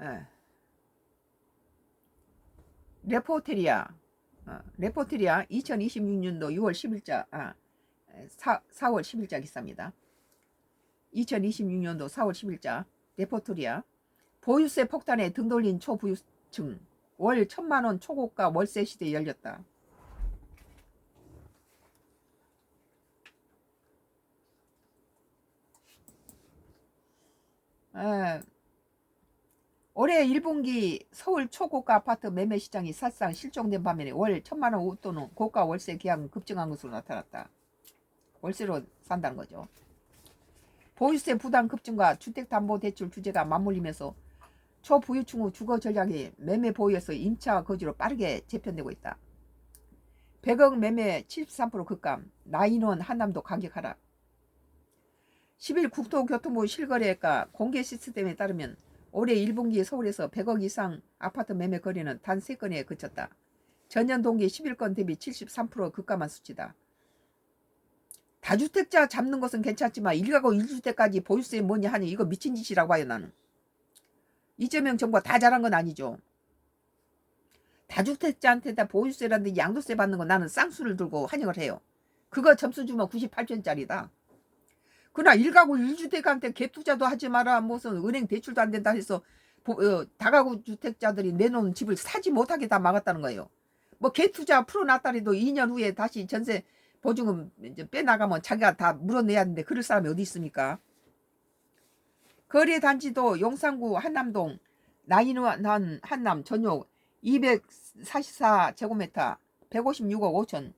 예. 레포테리아 2026년도 6월 10일자 4월 10일자 기사입니다. 2026년도 4월 10일자 레포토리아 보유세 폭탄에 등 돌린 초부유층 월 1,000만원 초고가 월세 시대 열렸다. 올해 1분기 서울 초고가 아파트 매매 시장이 사실상 실종된 반면에 월 1,000만원 웃도는 고가 월세 계약은 급증한 것으로 나타났다. 월세로 산다는 거죠. 보유세 부담 급증과 주택담보대출 규제가 맞물리면서 초부유층 주거 전략이 매매 보유에서 임차 거주로 빠르게 재편되고 있다. 100억 매매 73% 급감, 나인원 한남도 가격 하락. 10일 국토교통부 실거래가 공개 시스템에 따르면 올해 1분기 서울에서 100억 이상 아파트 매매 거래는 단 3건에 그쳤다. 전년 동기 11건 대비 73% 급감한 수치다. 다주택자 잡는 것은 괜찮지만 1가구 1주택까지 보유세 뭐냐 하니 이거 미친 짓이라고 봐요. 나는 이재명 정부가 다 잘한 건 아니죠. 다주택자한테 다 보유세라든지 양도세 받는 거 나는 쌍수를 들고 환영을 해요. 그거 점수 주면 98점짜리다. 그러나 1가구 1주택한테 갭투자도 하지 마라, 무슨 은행 대출도 안 된다 해서 다가구 주택자들이 내놓은 집을 사지 못하게 다 막았다는 거예요. 뭐 갭투자 풀어놨다리도 2년 후에 다시 전세 보증금 이제 빼나가면 자기가 다 물어내야 하는데 그럴 사람이 어디 있습니까? 거래단지도 용산구 한남동 나인원 한남 전용 244제곱미터 156억 5천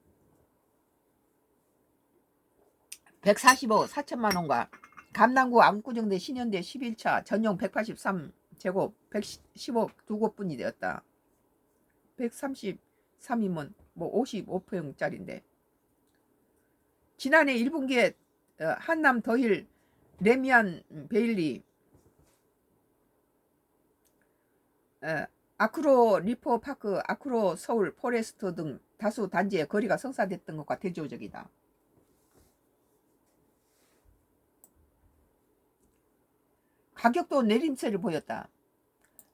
145억 4천만원과 감남구 안구정대 신현대 11차 전용 183제곱 110억 2곳뿐이 되었다. 133이면 뭐 55평짜리인데 지난해 1분기에 한남 더힐 레미안 베일리 아크로 리퍼파크 아크로 서울 포레스트 등 다수 단지의 거리가 성사됐던 것과 대조적이다. 가격도 내림세를 보였다.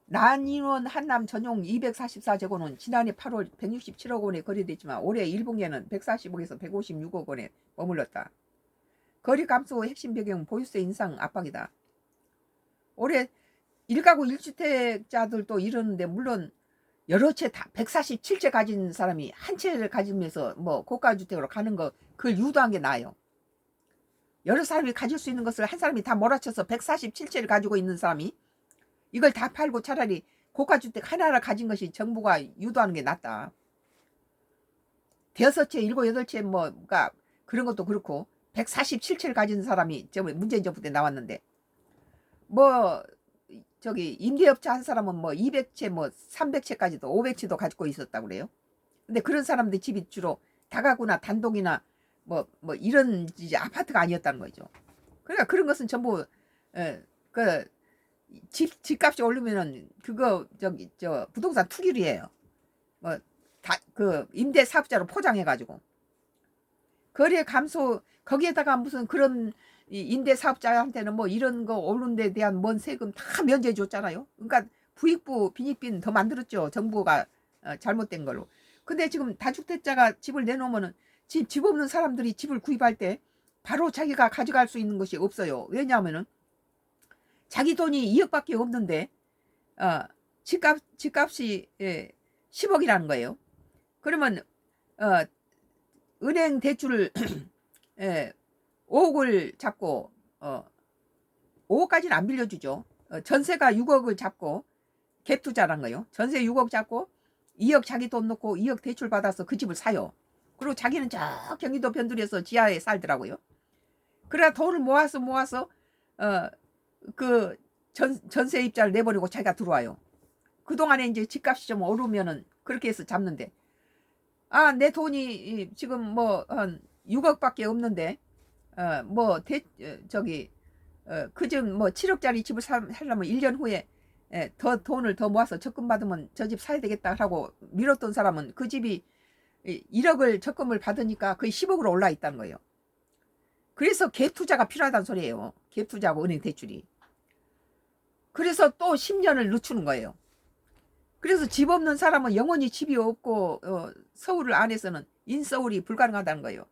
난인원 한남 전용 244제곱은 지난해 8월 167억 원에 거래됐지만 올해 1분기에는 140억에서 156억 원에 머물렀다. 거리 감소 핵심 배경 보유세 인상 압박이다. 올해 1가구 1주택자들도 이러는데 물론 여러 채 다 147채 가진 사람이 한 채를 가지면서 뭐 고가주택으로 가는 거 그걸 유도한 게 나아요. 여러 사람이 가질 수 있는 것을 한 사람이 다 몰아쳐서 147채를 가지고 있는 사람이 이걸 다 팔고 차라리 고가주택 하나를 가진 것이 정부가 유도하는 게 낫다. 대여섯 채, 일곱, 여덟 채 뭐가 그런 것도 그렇고 147채를 가진 사람이 문재인 정부 때 나왔는데 뭐 저기 임대업자 한 사람은 뭐 200채 뭐 300채까지도 500채도 가지고 있었다고 그래요. 근데 그런 사람들 집이 주로 다가구나 단독이나 뭐 이런 이제 아파트가 아니었다는 거죠. 그러니까 그런 것은 전부 그 집값이 오르면은 그거 저 부동산 투기이에요. 뭐 다 그 임대 사업자로 포장해 가지고 거래 감소 거기에다가 무슨 그런 임대 사업자한테는 뭐 이런 거 오른 데 대한 뭔 세금 다 면제해 줬잖아요. 그러니까 부익부 빈익빈 더 만들었죠. 정부가 잘못된 걸로. 근데 지금 다주택자가 집을 내놓으면은 집 없는 사람들이 집을 구입할 때 바로 자기가 가져갈 수 있는 것이 없어요. 왜냐하면은 자기 돈이 2억밖에 없는데 집값이 10억이라는 거예요. 그러면 은행 대출을 5억을 잡고 5억까지는 안 빌려주죠. 전세가 6억을 잡고 갭 투자란 거예요. 전세 6억 잡고 2억 자기 돈 넣고 2억 대출 받아서 그 집을 사요. 그리고 자기는 저 경기도 변두리에서 지하에 살더라고요. 그래 돈을 모아서 그 전세 입자를 내버리고 자기가 들어와요. 그동안에 이제 집값이 좀 오르면은 그렇게 해서 잡는데 내 돈이 지금 뭐 한 6억밖에 없는데 그중 뭐 7억짜리 집을 살려면 1년 후에 더 돈을 더 모아서 적금 받으면 저 집 사야 되겠다 하고 밀었던 사람은 그 집이 1억을 적금을 받으니까 거의 10억으로 올라 있다는 거예요. 그래서 갭 투자가 필요하다는 소리예요. 갭 투자하고 은행 대출이. 그래서 또 10년을 늦추는 거예요. 그래서 집 없는 사람은 영원히 집이 없고 서울 안에서는 인서울이 불가능하다는 거예요.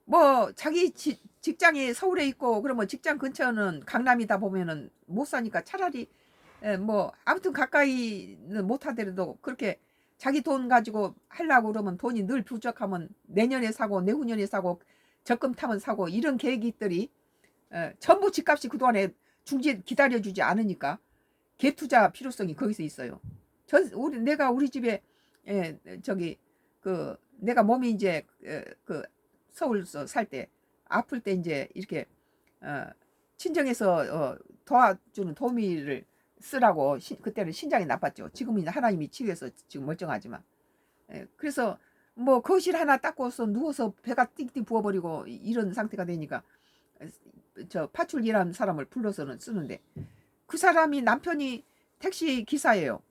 뭐 자기 직장이 서울에 있고 그러면 직장 근처는 강남이다 보면은 못 사니까 차라리 뭐 아무튼 가까이는 못 하더라도 그렇게 자기 돈 가지고 하려고 그러면 돈이 늘 부족하면 내년에 사고 내후년에 사고 적금 타면 사고 이런 계획들이 전부 집값이 그동안에 중지 기다려주지 않으니까 갭투자 필요성이 거기서 있어요. 내가 우리 집에 저기 그 내가 몸이 이제 그 서울서 살 때 아플 때 이제 이렇게 친정에서 도와주는 도우미를 쓰라고 그때는 신장이 나빴죠. 지금은 하나님이 치유해서 지금 멀쩡하지만 그래서 뭐 거실 하나 닦고서 누워서 배가 띵띵 부어버리고 이런 상태가 되니까 저 파출이라는 사람을 불러서는 쓰는데 그 사람이 남편이 택시 기사예요.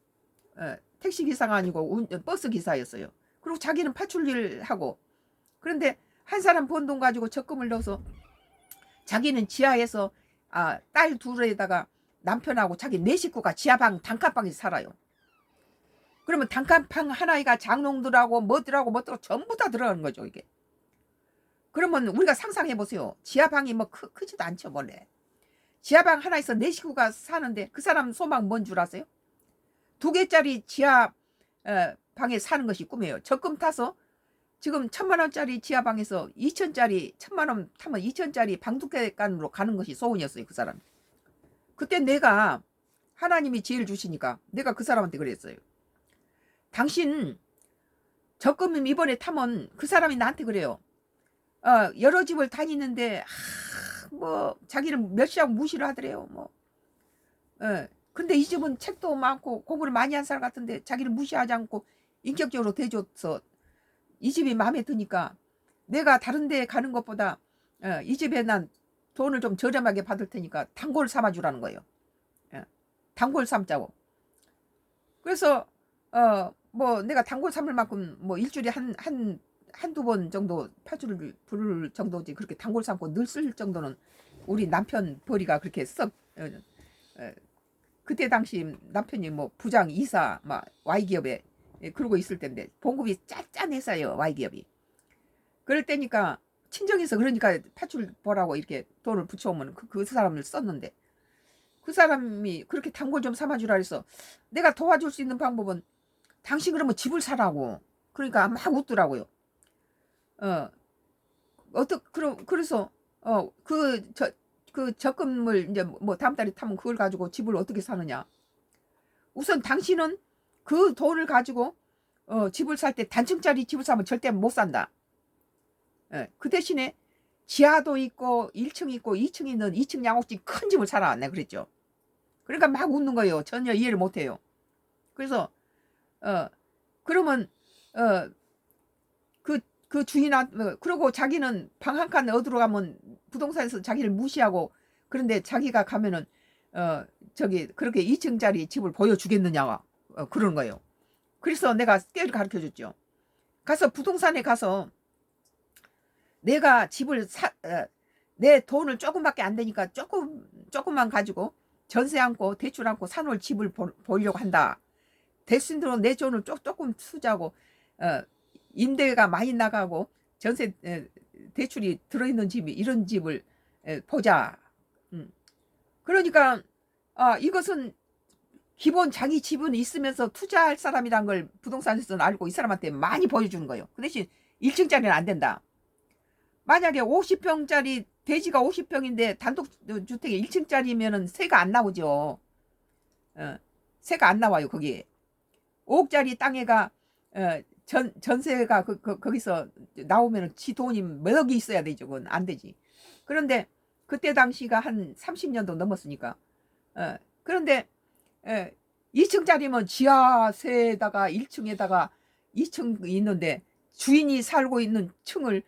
택시 기사가 아니고 버스 기사였어요. 그리고 자기는 파출일 하고 그런데 한 사람 번 돈 가지고 적금을 넣어서 자기는 지하에서 딸 둘에다가 남편하고 자기 네 식구가 지하방 단칸방에서 살아요. 그러면 단칸방 하나가 장롱들하고 뭐들하고 전부 다 들어가는 거죠 이게. 그러면 우리가 상상해 보세요. 지하방이 뭐 크지도 않죠 원래. 지하방 하나에서 네 식구가 사는데 그 사람 소망 뭔 줄 아세요? 2개짜리 지하 방에 사는 것이 꿈이에요. 적금 타서 지금 1,000만 원짜리 지하방에서 2,000짜리 1,000만 원 타면 2,000짜리 방 2개간으로 가는 것이 소원이었어요 그 사람. 그때 내가 하나님이 지혜를 주시니까 내가 그 사람한테 그랬어요. 당신 적금 이번에 타면 그 사람이 나한테 그래요. 여러 집을 다니는데 뭐 자기는 멸시하고 무시를 하더래요. 뭐. 근데 이 집은 책도 많고 공부를 많이 한 사람 같은데 자기를 무시하지 않고 인격적으로 대줘서 이 집이 마음에 드니까 내가 다른 데 가는 것보다 이 집에 난 돈을 좀 저렴하게 받을 테니까 단골 삼아주라는 거예요. 단골 삼자고. 그래서 뭐 내가 단골 삼을 만큼 뭐 일주일에 한두 번 정도 파주를 부를 정도지 그렇게 단골 삼고 늘 쓸 정도는 우리 남편 벌이가 그렇게 썩 그때 당시 남편이 뭐 부장 이사 막 Y기업에 그러고 있을 텐데 봉급이 짠짠했어요 Y기업이. 그럴 때니까 친정에서 그러니까 파출 보라고 이렇게 돈을 붙여오면 그 사람을 썼는데 그 사람이 그렇게 단골 좀 삼아주라 그래서 내가 도와줄 수 있는 방법은 당신 그러면 집을 사라고. 그러니까 막 웃더라고요. 그래서 그 적금을 이제 뭐 다음 달에 타면 그걸 가지고 집을 어떻게 사느냐. 우선 당신은 그 돈을 가지고 집을 살 때 단층짜리 집을 사면 절대 못 산다. 그 대신에 지하도 있고 1층 있고 2층 있는 2층 양옥집 큰 집을 사라. 내가 그랬죠. 그러니까 막 웃는 거예요. 전혀 이해를 못해요. 그래서 그러면 그 주인한테 그러고 자기는 방 한 칸 얻으러 가면 부동산에서 자기를 무시하고 그런데 자기가 가면은 저기 그렇게 2층짜리 집을 보여주겠느냐 그러는 거예요. 그래서 내가 깨를 가르쳐 줬죠. 가서 부동산에 가서 내가 집을 내 돈을 조금밖에 안 되니까 조금만 가지고 전세 안고 대출 안고 사놓을 집을 보려고 한다. 대신 대로 내 돈을 조금 투자하고 임대가 많이 나가고 전세 대출이 들어있는 집이 이런 집을 보자. 그러니까 이것은 기본 자기 집은 있으면서 투자할 사람이란 걸 부동산에서는 알고 이 사람한테 많이 보여주는 거예요. 그 대신 1층짜리는 안 된다. 만약에 50평짜리 대지가 50평인데 단독주택이 1층짜리면은 세가 안 나오죠. 세가 안 나와요 거기에. 5억짜리 땅에가 전세가 거기서 나오면 지 돈이 몇 억이 있어야 되죠. 그건 안 되지. 그런데 그때 당시가 한 30년도 넘었으니까. 그런데 2층짜리면 지하세에다가 1층에다가 2층 있는데 주인이 살고 있는 층을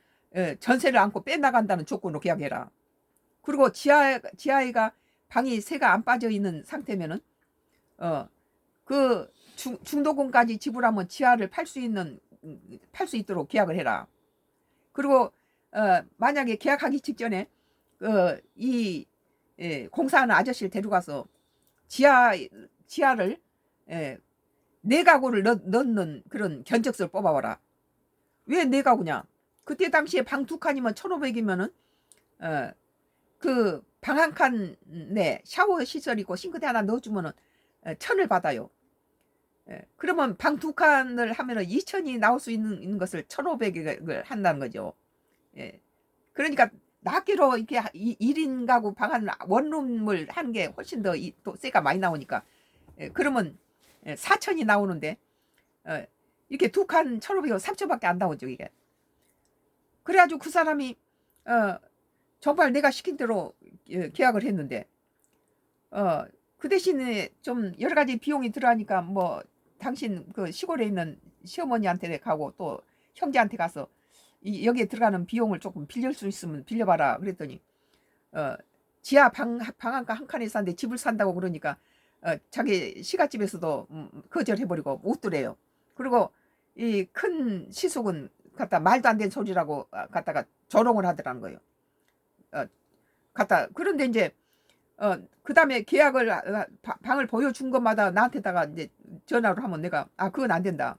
전세를 안고 빼나간다는 조건으로 계약해라. 그리고 지하에가 방이 세가 안 빠져 있는 상태면은 그 중도금까지 지불하면 지하를 팔 수 있도록 계약을 해라. 그리고 만약에 계약하기 직전에 이 공사하는 아저씨를 데려가서 지하를 예, 4가구를 넣는 그런 견적서를 뽑아와라. 왜 4가구냐? 그때 당시에 방 2칸이면 1,500이면은 그 방 한 칸에 샤워 시설 있고 싱크대 하나 넣어주면은 1,000을 받아요. 그러면 방 2칸을 하면은 2,000이 나올 수 있는 것을 1,500을 한다는 거죠. 예. 그러니까 낱개로 이렇게 1인 가구 방 한 원룸을 하는 게 훨씬 더 세가 많이 나오니까 그러면 4,000이 나오는데 이렇게 2칸 1,500이면 3,000밖에 안 나오죠 이게. 그래가지고 그 사람이 정말 내가 시킨 대로 계약을 했는데 그 대신에 좀 여러 가지 비용이 들어가니까 뭐 당신 그 시골에 있는 시어머니한테 가고 또 형제한테 가서 여기에 들어가는 비용을 조금 빌릴 수 있으면 빌려봐라 그랬더니 지하 방 한 칸에 사는데 집을 산다고 그러니까 자기 시가집에서도 거절해버리고 못 들어요. 그리고 이 큰 시숙은 갖다 말도 안 되는 소리라고 갖다가 조롱을 하더라는 거예요. 갖다 그런데 이제 그 다음에 계약을 방을 보여준 것마다 나한테다가 이제 전화로 하면 내가 그건 안 된다.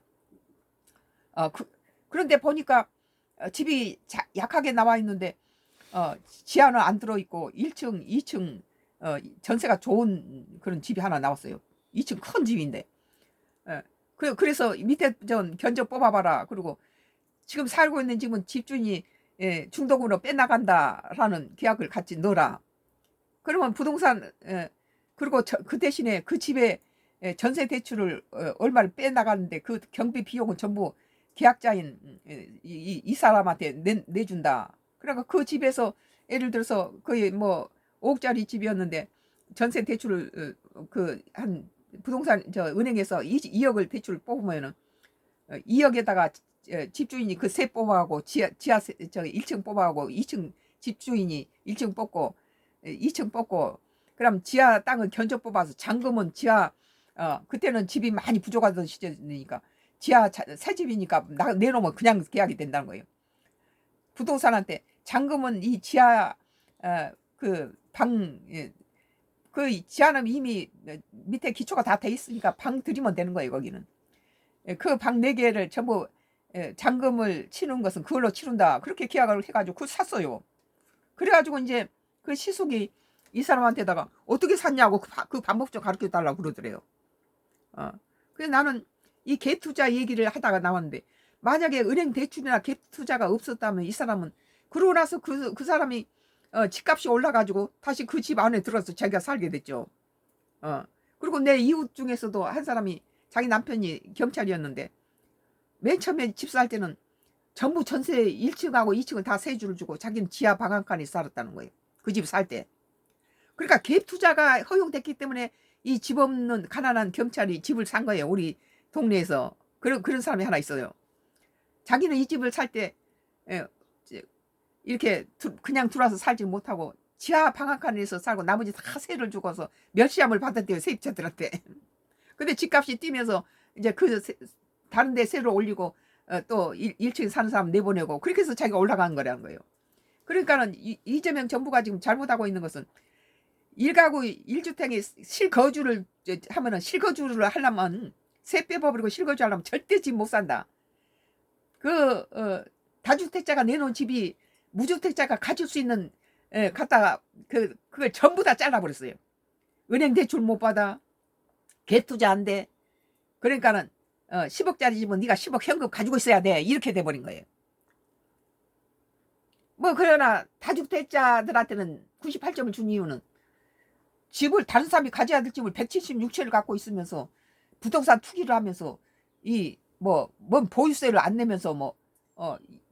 그런데 보니까 집이 약하게 나와 있는데 지하는 안 들어있고 1층 2층 전세가 좋은 그런 집이 하나 나왔어요. 2층 큰 집인데 그래서 밑에 전 견적 뽑아봐라. 그리고 지금 살고 있는 집은 집주인이 중도금으로 빼나간다라는 계약을 같이 넣어라. 그러면 부동산 그리고 그 대신에 그 집에 전세 대출을 얼마를 빼나가는데 그 경비 비용은 전부 계약자인 이 사람한테 내준다. 그러니까 그 집에서 예를 들어서 거의 뭐 5억짜리 집이었는데 전세 대출을 그 한 부동산 은행에서 2억을 대출을 뽑으면은 2억에다가 집주인이 그 세 뽑아가고 지하 1층 뽑아가고 2층 집주인이 1층 뽑고 2층 뽑고 그럼 지하 땅을 견적 뽑아서 잔금은 지하 그때는 집이 많이 부족하던 시절이니까 지하 새 집이니까 내놓으면 그냥 계약이 된다는 거예요. 부동산한테 잔금은 이 지하 그 지하는 이미 밑에 기초가 다 돼 있으니까 방 들이면 되는 거예요. 거기는 그 방 4개를 전부 잔금을 치는 것은 그걸로 치른다. 그렇게 계약을 해가지고 그걸 샀어요. 그래가지고 이제 그 시숙이 이 사람한테다가 어떻게 샀냐고 그 방법 좀 가르쳐 달라고 그러더래요. 그래서 나는 이 갭투자 얘기를 하다가 나왔는데 만약에 은행 대출이나 갭투자가 없었다면 이 사람은 그러고 나서 그 사람이 집값이 올라가지고 다시 그 집 안에 들어서 자기가 살게 됐죠. 그리고 내 이웃 중에서도 한 사람이 자기 남편이 경찰이었는데 맨 처음에 집 살 때는 전부 전세 1층하고 2층을 다 세 줄을 주고 자기는 지하 방 한 칸에 살았다는 거예요. 그 집 살 때. 그러니까 갭 투자가 허용됐기 때문에 이 집 없는 가난한 경찰이 집을 산 거예요. 우리 동네에서. 그런 사람이 하나 있어요. 자기는 이 집을 살 때 이렇게 그냥 들어와서 살지 못하고 지하 방 한 칸에서 살고 나머지 다 세를 주고서 멸시함을 받았대요. 세입자들한테. 근데 집값이 뛰면서 이제 다른 데 세를 올리고 또 1층에 사는 사람 내보내고 그렇게 해서 자기가 올라간 거라는 거예요. 그러니까는 이재명 정부가 지금 잘못하고 있는 것은 1가구 1주택에 실거주를 하면은 실거주를 하려면 세 빼버리고 실거주 하려면 절대 집 못 산다. 다주택자가 내놓은 집이 무주택자가 가질 수 있는 갖다가 그걸 전부 다 잘라버렸어요. 은행 대출 못 받아. 갭투자 안 돼. 그러니까는 10억짜리 집은 네가 10억 현금 가지고 있어야 돼. 이렇게 돼버린 거예요. 뭐 그러나 다주택자들한테는 98점을 준 이유는 집을 다른 사람이 가져야 될 집을 176채를 갖고 있으면서 부동산 투기를 하면서 뭔 보유세를 안 내면서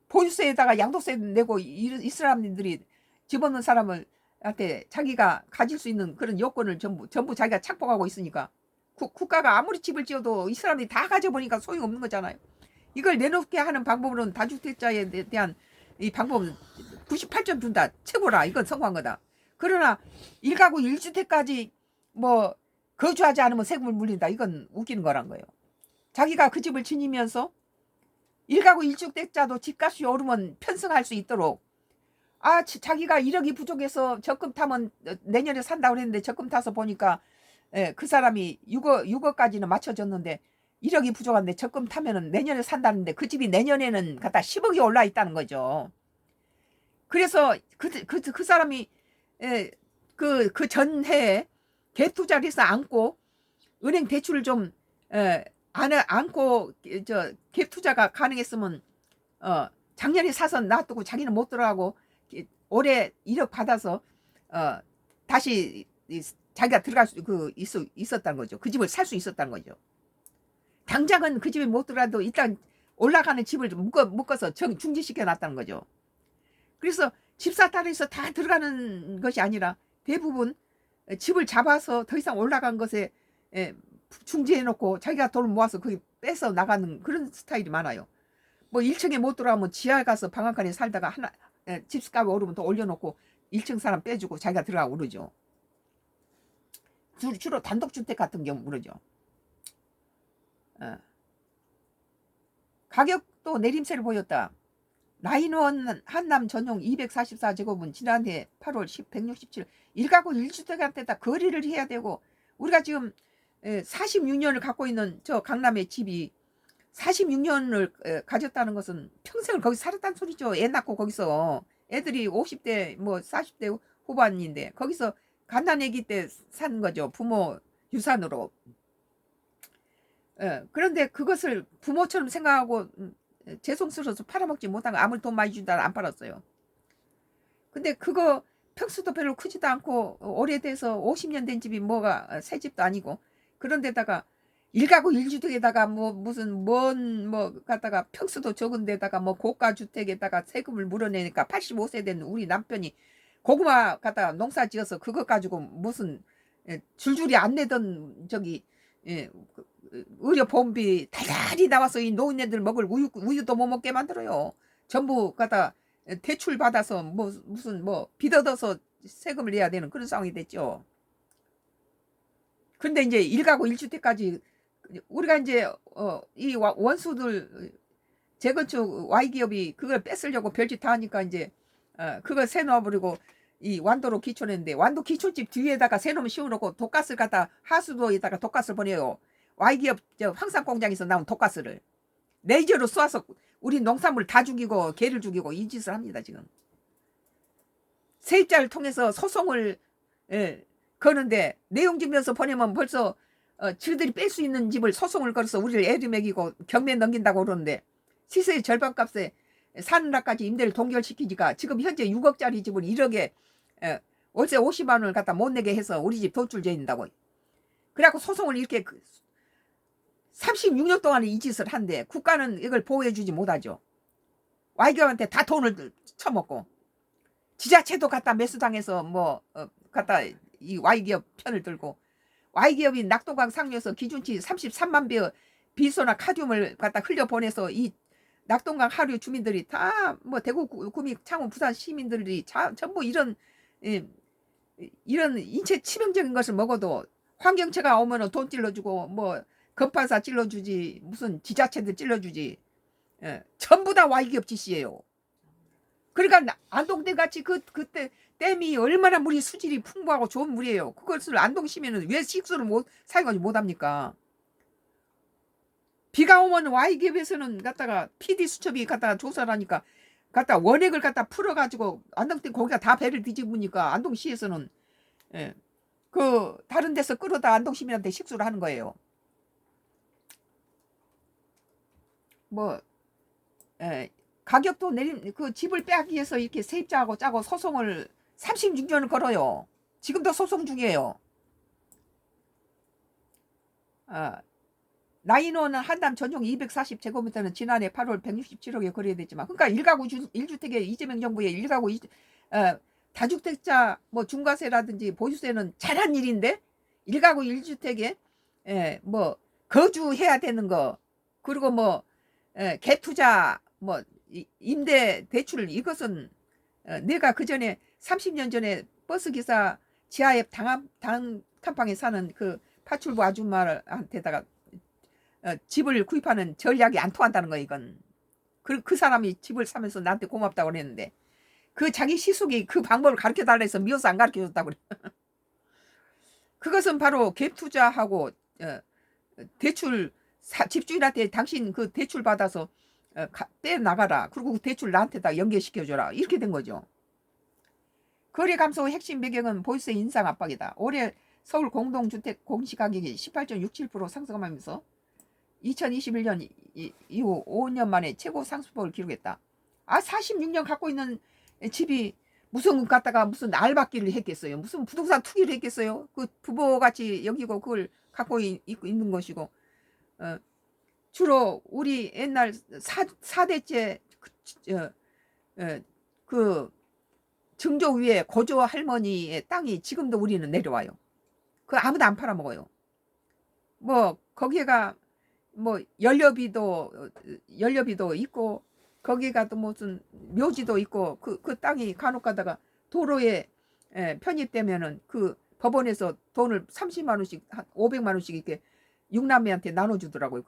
보유세에다가 양도세 내고 이 사람들이 집 없는 사람한테 자기가 가질 수 있는 그런 요건을 전부 자기가 착복하고 있으니까 국가가 아무리 집을 지어도 이 사람들이 다 가져보니까 소용없는 거잖아요. 이걸 내놓게 하는 방법으로는 다주택자에 대한 이 방법은 98점 준다. 최고라. 이건 성공한 거다. 그러나 1가구 1주택까지 거주하지 않으면 세금을 물린다. 이건 웃기는 거란 거예요. 자기가 그 집을 지니면서 1가구 1주택자도 집값이 오르면 편승할 수 있도록 자기가 1억이 부족해서 적금 타면 내년에 산다고 그랬는데 적금 타서 보니까 그 사람이 6억까지는 맞춰줬는데 1억이 부족한데 적금 타면은 내년에 산다는데 그 집이 내년에는 갖다 10억이 올라 있다는 거죠. 그래서 그 사람이 그 전해에 갭 투자를 해서 안고 은행 대출을 좀 안고 갭 투자가 가능했으면 작년에 사서 놔두고 자기는 못 들어가고 올해 1억 받아서 다시 자기가 들어갈 수 있었다는 거죠. 그 집을 살 수 있었다는 거죠. 당장은 그 집에 못 들어가도 일단 올라가는 집을 묶어서 중지시켜 놨다는 거죠. 그래서 집사탈에서 다 들어가는 것이 아니라 대부분 집을 잡아서 더 이상 올라간 것에 중지해 놓고 자기가 돈을 모아서 거기 빼서 나가는 그런 스타일이 많아요. 뭐 1층에 못 들어가면 지하에 가서 방앗간에 살다가 집값이 오르면 또 올려놓고 1층 사람 빼주고 자기가 들어가고 그러죠. 주로 단독주택 같은 경우 그러죠. 가격도 내림세를 보였다. 라인원 한남 전용 244제곱은 지난해 8월 167 1가구 1주택한테다 거래를 해야 되고 우리가 지금 46년을 갖고 있는 저 강남의 집이 46년을 가졌다는 것은 평생을 거기서 살았다는 소리죠. 애 낳고 거기서 애들이 50대 뭐 40대 후반인데 거기서 갓난아기 때 산 거죠. 부모 유산으로. 그런데 그것을 부모처럼 생각하고 죄송스러워서 팔아먹지 못한 거 아무리 돈 많이 준다 안 팔았어요. 근데 그거 평수도 별로 크지도 않고 오래돼서 50년 된 집이 뭐가 새 집도 아니고 그런데다가 1가구 1주택에다가 뭐 무슨 뭐 갖다가 평수도 적은 데다가 뭐 고가 주택에다가 세금을 물어내니까 85세 된 우리 남편이 고구마 갖다가 농사 지어서 그것 가지고 무슨 줄줄이 안 내던 저기 의료보험비 달달이 나와서 이 노인네들 먹을 우유도 못 먹게 만들어요. 전부 갖다 대출 받아서 무슨 빚 얻어서 세금을 내야 되는 그런 상황이 됐죠. 근데 이제 1가구 1주택까지 우리가 이제 이 원수들 재건축 Y기업이 그걸 뺏으려고 별짓 다 하니까 이제 그걸 세놓아버리고 이 완도로 기촌했는데 완도 기촌집 뒤에다가 새놈 씌워놓고 독가스를 갖다 하수도에다가 독가스를 보내요. Y기업 황산공장에서 나온 독가스를 레이저로 쏘아서 우리 농산물 다 죽이고 개를 죽이고 이 짓을 합니다. 지금 세입자를 통해서 소송을 거는데 내용증명서 보내면 벌써 저들이 뺄 수 있는 집을 소송을 걸어서 우리를 애리 먹이고 경매 넘긴다고 그러는데 시세의 절반값에 사느라까지 임대를 동결시키니까 지금 현재 6억짜리 집을 1억에 월세 50만 원을 갖다 못 내게 해서 우리 집 도출죄인다고. 그래갖고 소송을 이렇게 36년 동안 이 짓을 한데 국가는 이걸 보호해주지 못하죠. Y기업한테 다 돈을 쳐먹고 지자체도 갖다 매수당해서 갖다 이 Y기업 편을 들고 Y기업이 낙동강 상류에서 기준치 33만 배의 비소나 카듐을 갖다 흘려보내서 이 낙동강 하류 주민들이 다 대구, 구미, 창원, 부산 시민들이 전부 이런 인체 치명적인 것을 먹어도 환경체가 오면은 돈 찔러주고 건판사 찔러주지 무슨 지자체들 찔러주지 전부 다 Y기업 짓이에요. 그러니까 안동대 같이 그때 댐이 얼마나 물이 수질이 풍부하고 좋은 물이에요. 그것을 안동시면은 왜 식수를 사용하지 못합니까? 비가 오면 Y기업에서는 갖다가 PD 수첩이 갖다가 조사를 하니까 갖다 원액을 갖다 풀어가지고 안동댐 거기가 다 배를 뒤집으니까 안동시에서는 그 다른 데서 끌어다 안동시민한테 식수를 하는 거예요. 가격도 그 집을 빼기 위해서 이렇게 세입자하고 짜고 소송을 36년을 걸어요. 지금도 소송 중이에요. 라인원은 한남 전용 240제곱미터는 지난해 8월 167억에 거래됐지만 그러니까 1가구 1주택에 이재명 정부의 1가구 다주택자 중과세라든지 보유세는 잘한 일인데 1가구 1주택에 거주해야 되는 거 그리고 갭투자 임대 대출 이것은 내가 그전에 30년 전에 버스기사 지하에 단칸방에 사는 그 파출부 아줌마한테다가 집을 구입하는 전략이 안 통한다는 거 이건 그 사람이 집을 사면서 나한테 고맙다고 그랬는데 그 자기 시숙이 그 방법을 가르쳐 달라 해서 미워서 안 가르쳐 줬다고 그래. 그것은 바로 갭 투자하고 대출 집주인한테 당신 그 대출 받아서 떼 나가라. 그리고 그 대출 나한테다 연계시켜 줘라. 이렇게 된 거죠. 거래 감소 핵심 배경은 보유세 인상 압박이다. 올해 서울 공동주택 공시가격이 18.67% 상승하면서 2021년 이후 5년 만에 최고 상승폭을 기록했다. 46년 갖고 있는 집이 무슨 갖다가 무슨 알박기를 했겠어요. 무슨 부동산 투기를 했겠어요. 그 부모같이 여기고 그걸 갖고 있는 것이고, 주로 우리 옛날 4대째 그 증조 위에 고조 할머니의 땅이 지금도 우리는 내려와요. 그 아무도 안 팔아먹어요. 뭐 거기가 뭐 연료비도 있고, 거기가 또 무슨 묘지도 있고, 그 땅이 간혹 가다가 도로에 편입되면은 그 법원에서 돈을 30만 원씩 500만 원씩 이렇게 육남매한테 나눠주더라고요.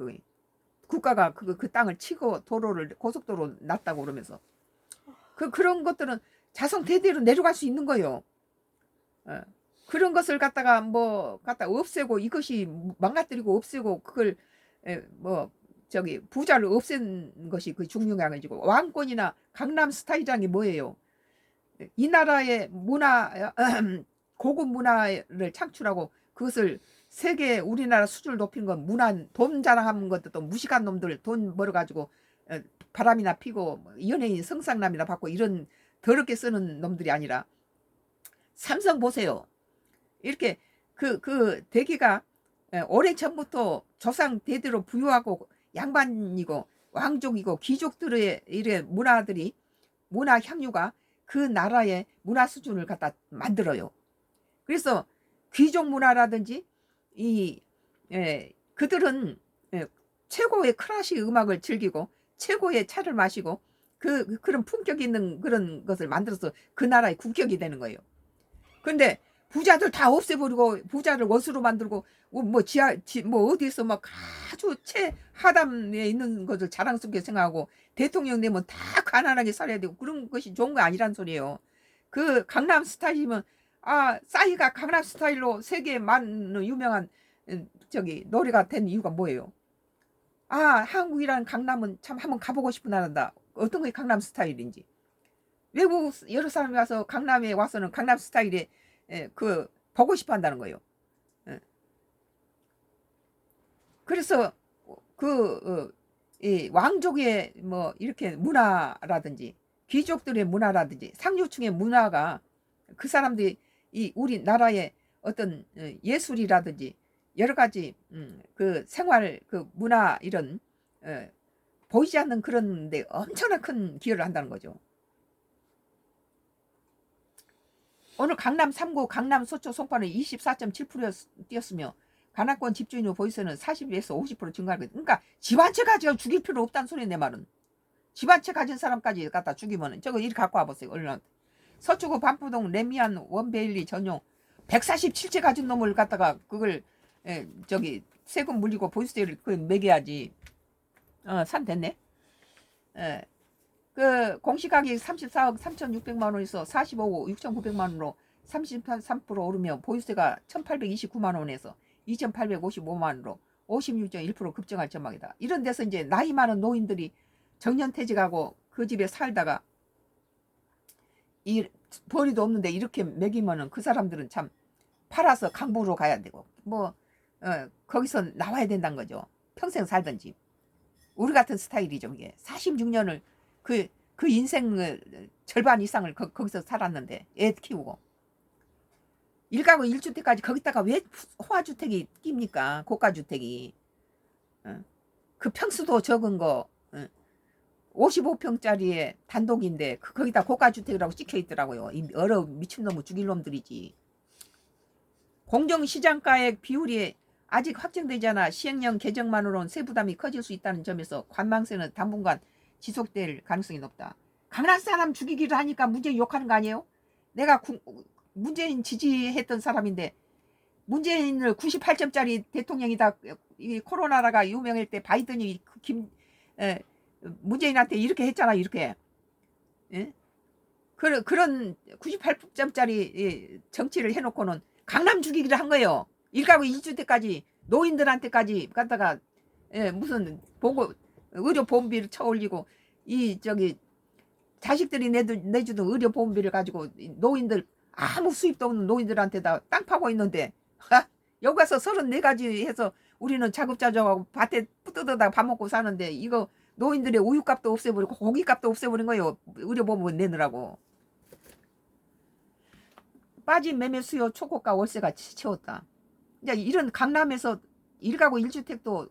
국가가 그 땅을 치고 도로를 고속도로 놨다고 그러면서 그런 것들은 자성 대대로 내려갈 수 있는 거예요. 그런 것을 갖다가 갖다 없애고, 이것이 망가뜨리고 없애고, 그걸 부자를 없앤 것이 그 중요해가지고, 왕권이나 강남 스타일이라는 게 뭐예요? 이 나라의 문화, 고급 문화를 창출하고 그것을 세계 우리나라 수준을 높인 건 문화, 돈 자랑하는 것도 또 무식한 놈들 돈 벌어가지고 바람이나 피고 연예인 성상남이나 받고 이런 더럽게 쓰는 놈들이 아니라, 삼성 보세요. 이렇게 그 대기가 오래 전부터 조상 대대로 부유하고 양반이고 왕족이고 귀족들의 이래 문화 향유가 그 나라의 문화 수준을 갖다 만들어요. 그래서 귀족 문화라든지 그들은 최고의 클래식 음악을 즐기고 최고의 차를 마시고 그런 품격 있는 그런 것을 만들어서 그 나라의 국격이 되는 거예요. 근데 부자들 다 없애버리고 부자를 원수로 만들고 어디서 막 아주 최하단에 있는 것을 자랑스럽게 생각하고, 대통령 되면 다 가난하게 살아야 되고 그런 것이 좋은 거 아니란 소리예요. 그 강남 스타일이면 싸이가 강남 스타일로 세계에 많은 유명한 노래가 된 이유가 뭐예요? 한국이라는 강남은 참 한번 가보고 싶은 나라다. 어떤 게 강남 스타일인지. 외국 여러 사람이 와서 강남에 와서는 강남 스타일에 보고 싶어 한다는 거예요. 그래서 이 왕족의 이렇게 문화라든지 귀족들의 문화라든지 상류층의 문화가 그 사람들이 우리 나라의 어떤 예술이라든지 여러 가지 그 생활 그 문화 이런 보이지 않는 그런 데 엄청난 큰 기여를 한다는 거죠. 오늘 강남 3구 강남 서초 송파는 24.7% 뛰었으며 관악권 집주인의 보유세는 40에서 50% 증가하거든. 그러니까 집 한 채 가지고 죽일 필요 없다는 소리네. 내 말은. 집 한 채 가진 사람까지 갖다 죽이면 저거 이리 갖고 와보세요. 얼른. 서초구 반포동 레미안 원베일리 전용 147채 가진 놈을 갖다가 그걸 세금 물리고 보유세를 매겨야지. 산 됐네. 그 공시가격이 34억 3,600만 원에서 45억 6,900만 원으로 33% 오르며 보유세가 1,829만 원에서 2,855만 원으로 56.1% 급증할 전망이다. 이런 데서 이제 나이 많은 노인들이 정년퇴직하고 그 집에 살다가 이 벌이도 없는데 이렇게 먹이면은 그 사람들은 참 팔아서 강북으로 가야 되고 거기서 나와야 된다는 거죠. 평생 살던 집. 우리 같은 스타일이죠. 이게 46년을 그 인생을 절반 이상을 거기서 살았는데 애 키우고 1가구 1주택까지 거기다가 왜 호화주택이 낍니까? 고가주택이. 그 평수도 적은 거 55평짜리에 단독인데 거기다 고가주택이라고 찍혀있더라고요. 얼어 미친놈을 죽일 놈들이지. 공정시장가액 비율이 아직 확정되지 않아 시행령 개정만으로는 세부담이 커질 수 있다는 점에서 관망세는 당분간 지속될 가능성이 높다. 강남 사람 죽이기를 하니까 문재인 욕하는 거 아니에요? 내가 문재인 지지했던 사람인데 문재인을 98점짜리 대통령이다. 이 코로나가 유명할 때 바이든이 문재인한테 이렇게 했잖아. 이렇게. 예? 그런 98점짜리 정치를 해놓고는 강남 죽이기를 한 거예요. 1가구 2주택까지 노인들한테까지 갖다가 무슨 보고 의료 보험비를 쳐올리고 이 저기 자식들이 내주던 의료 보험비를 가지고 노인들 아무 수입도 없는 노인들한테다 땅 파고 있는데 여기 가서 34가지 해서 우리는 자급자족하고 밭에 뜯어다 밥 먹고 사는데 이거 노인들의 우유값도 없애버리고 고기값도 없애버린 거예요. 의료보험 내느라고. 빠진 매매 수요 초고가 월세가 채웠다. 이제 이런 강남에서 1가구 1주택도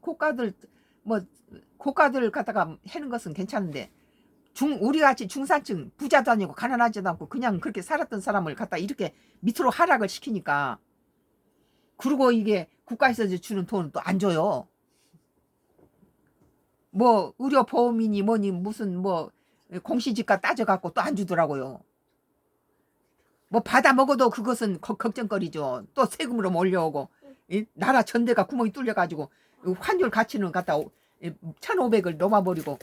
고가들 갖다가 해는 것은 괜찮은데 우리같이 중산층 부자도 아니고 가난하지도 않고 그냥 그렇게 살았던 사람을 갖다 이렇게 밑으로 하락을 시키니까 그리고 이게 국가에서 주는 돈은 또 안 줘요. 뭐 의료보험이니 뭐니 무슨 뭐 공시지가 따져갖고 또 안 주더라고요. 뭐 받아 먹어도 그것은 걱정거리죠. 또 세금으로 몰려오고 나라 전대가 구멍이 뚫려가지고 환율 가치는 갖다 1,500을 넘어버리고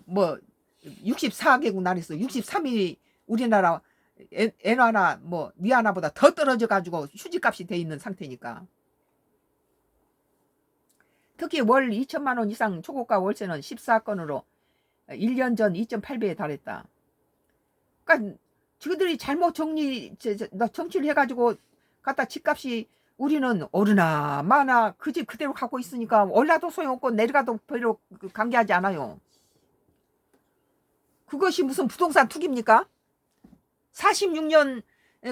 뭐 64개국 나라에서 63위 우리나라 엔화나 뭐 위안화보다 더 떨어져 가지고 휴지값이 돼 있는 상태니까. 특히 월 2천만 원 이상 초고가 월세는 14건으로 1년 전 2.8배에 달했다. 그러니까 저들이 잘못 정치를 해가지고 갖다 집값이 우리는 오르나 마나 그 집 그대로 갖고 있으니까 올라도 소용없고 내려가도 별로 관계하지 않아요. 그것이 무슨 부동산 투기입니까? 46년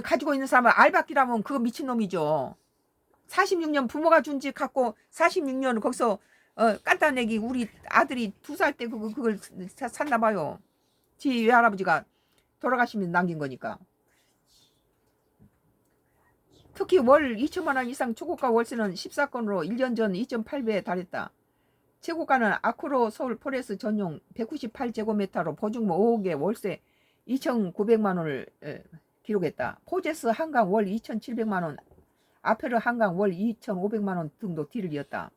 가지고 있는 사람은 알바끼라면 그거 미친놈이죠. 46년 부모가 준 집 갖고 46년 거기서 깐따내기 우리 아들이 2살 때 그걸 샀나 봐요. 지 외할아버지가 돌아가시면 남긴 거니까. 특히 월 2천만 원 이상 초고가 월세는 14건으로 1년 전 2.8배에 달했다. 최고가는 아크로 서울 포레스 전용 198제곱미터로 보증금 5억에 월세 2,900만 원을 기록했다. 포제스 한강 월 2,700만 원, 아페르 한강 월 2,500만 원 등도 뒤를 이었다.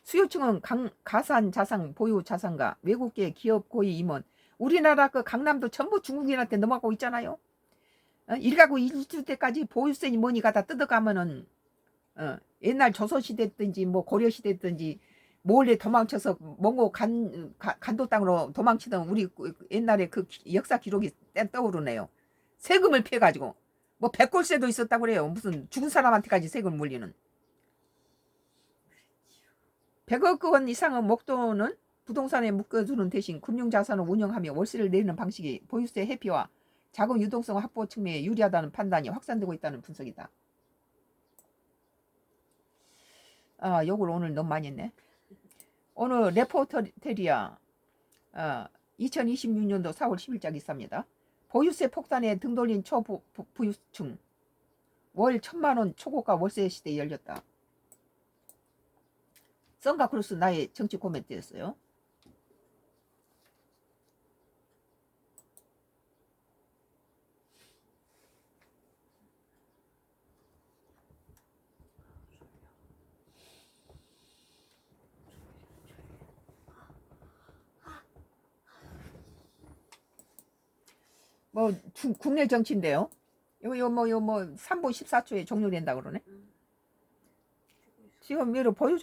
수요층은 가산 자산 보유 자산가, 외국계 기업 고위 임원, 우리나라 그 강남도 전부 중국인한테 넘어가고 있잖아요. 1가구 2주택까지 보유세니 뭐니 갖다 뜯어가면은 옛날 조선시대든지 뭐 고려시대든지 몰래 도망쳐서 몽고 간도 땅으로 도망치던 우리 옛날에 그 역사 기록이 떠오르네요. 세금을 피해가지고 뭐 백골세도 있었다고 그래요. 무슨 죽은 사람한테까지 세금을 물리는. 100억 원 이상의 목돈은 부동산에 묶어두는 대신 금융자산을 운영하며 월세를 내는 방식이 보유세 회피와 자금 유동성 확보 측면에 유리하다는 판단이 확산되고 있다는 분석이다. 요걸 오늘 너무 많이 했네. 오늘 레포터리아 2026년도 4월 10일자 기사입니다. 보유세 폭탄에 등 돌린 초부유층 월 1,000만 원 초고가 월세 시대에 열렸다. 선가크루스 나의 정치 코멘트였어요. 뭐 국내 정치인데요. 요 3분 14초에 종료된다 그러네. 지금 미리 보여줘.